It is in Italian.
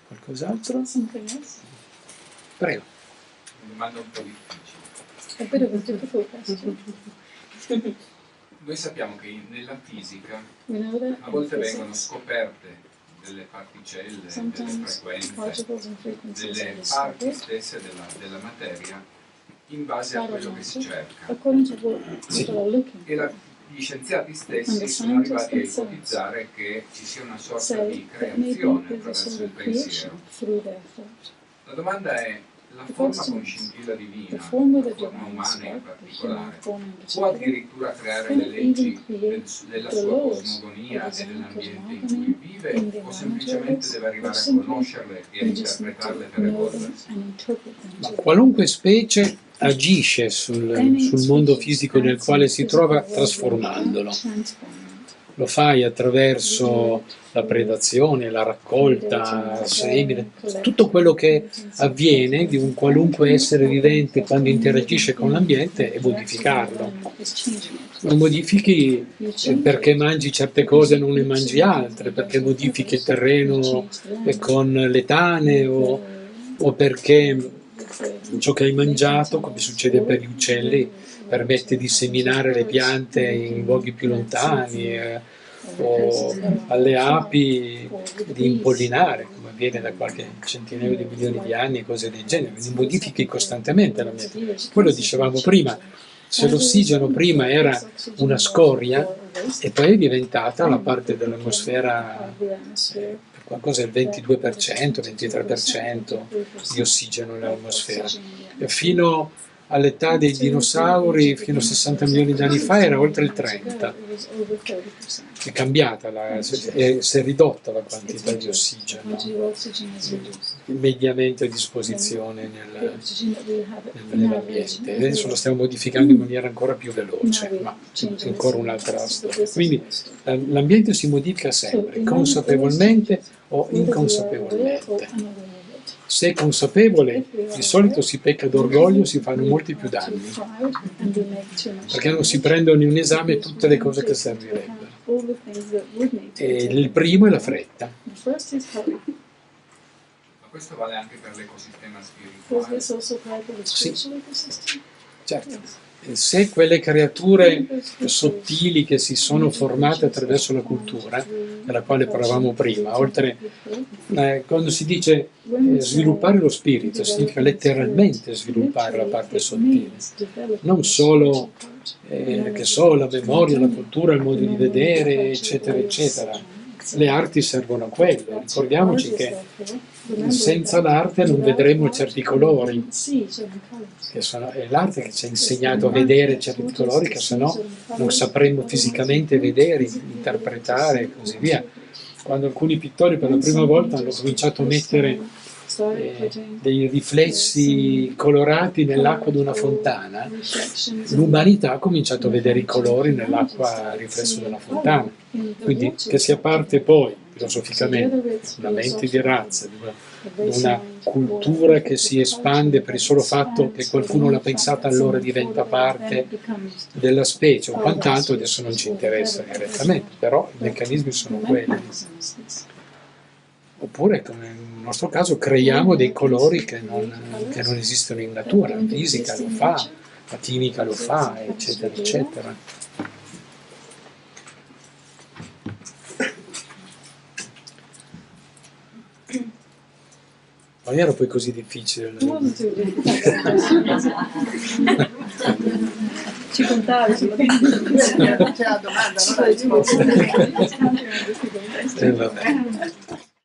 Qualcos'altro? Prego. Una domanda un po' difficile. A bit of a difficult question. Noi sappiamo che nella fisica We know that a volte in vengono physics, delle particelle, delle sometimes frequenze, particles and frequencies delle are parti discovered stesse della materia in base a part of quello che si matter cerca. according to what people are looking E for. gli scienziati And stessi the sono arrivati a scientists themselves ipotizzare che ci sia una sorta say di that maybe creazione there's a attraverso sort il of creation pensiero. through their thought. La domanda è, la The forma question con is, scintilla the divina, form with la a forma divine umana in spark, the human particolare, form in può particular, addirittura creare can le it leggi even create della the sua laws of cosmogonia its e own dell'ambiente in cosmogony cui vive, in the o environment semplicemente of deve it, arrivare or a simply conoscerle e a we just need interpretarle to per know them evolversi? and interpret them Ma to qualunque specie agisce sul mondo species fisico nel acts in quale the si physical trova world trasformandolo. transforming it. Lo fai attraverso la predazione, la raccolta, semine, tutto quello che avviene di un qualunque essere vivente quando interagisce con l'ambiente è modificarlo. Lo modifichi perché mangi certe cose e non ne mangi altre, perché modifichi il terreno con le tane o perché ciò che hai mangiato, come succede per gli uccelli, permette di seminare le piante in luoghi più lontani, o alle api di impollinare, come avviene da qualche centinaio di milioni di anni, cose del genere. Quindi modifichi costantemente l'ambiente. Poi lo dicevamo prima, se l'ossigeno prima era una scoria e poi è diventata la parte dell'atmosfera, qualcosa del 22%, 23% di ossigeno nell'atmosfera. E fino all'età dei dinosauri, fino a 60 milioni di anni fa, era oltre il 30%. È cambiata, si è ridotta la quantità di ossigeno mediamente a disposizione nell'ambiente. Adesso lo stiamo modificando in maniera ancora più veloce, ma è ancora un'altra storia. Quindi l'ambiente si modifica sempre, consapevolmente o inconsapevolmente. Se è consapevole, di solito si pecca d'orgoglio, si fanno molti più danni, perché non si prendono in esame tutte le cose che servirebbero. E il primo è la fretta. Ma questo vale anche per l'ecosistema spirituale? Sì, certo. Se quelle creature sottili che si sono formate attraverso la cultura, della quale parlavamo prima, oltre quando si dice sviluppare lo spirito, significa letteralmente sviluppare la parte sottile, non solo che so, la memoria, la cultura, il modo di vedere, eccetera, eccetera. Le arti servono a quello. Ricordiamoci che senza l'arte non vedremo certi colori, che è l'arte che ci ha insegnato a vedere certi colori che sennò non sapremmo fisicamente vedere, interpretare e così via. Quando alcuni pittori per la prima volta hanno cominciato a mettere dei riflessi colorati nell'acqua di una fontana, l'umanità ha cominciato a vedere i colori nell'acqua riflesso della fontana. Quindi che sia parte poi, filosoficamente, una mente di razza, di una cultura che si espande per il solo fatto che qualcuno l'ha pensata, allora diventa parte della specie o quant'altro, adesso non ci interessa direttamente, però i meccanismi sono quelli. Oppure, come nel nostro caso, creiamo dei colori che non esistono in natura, la fisica lo fa, la chimica lo fa, eccetera, eccetera. Non era poi così difficile. Ci contavi, C'è la domanda, non la risposta. Vabbè.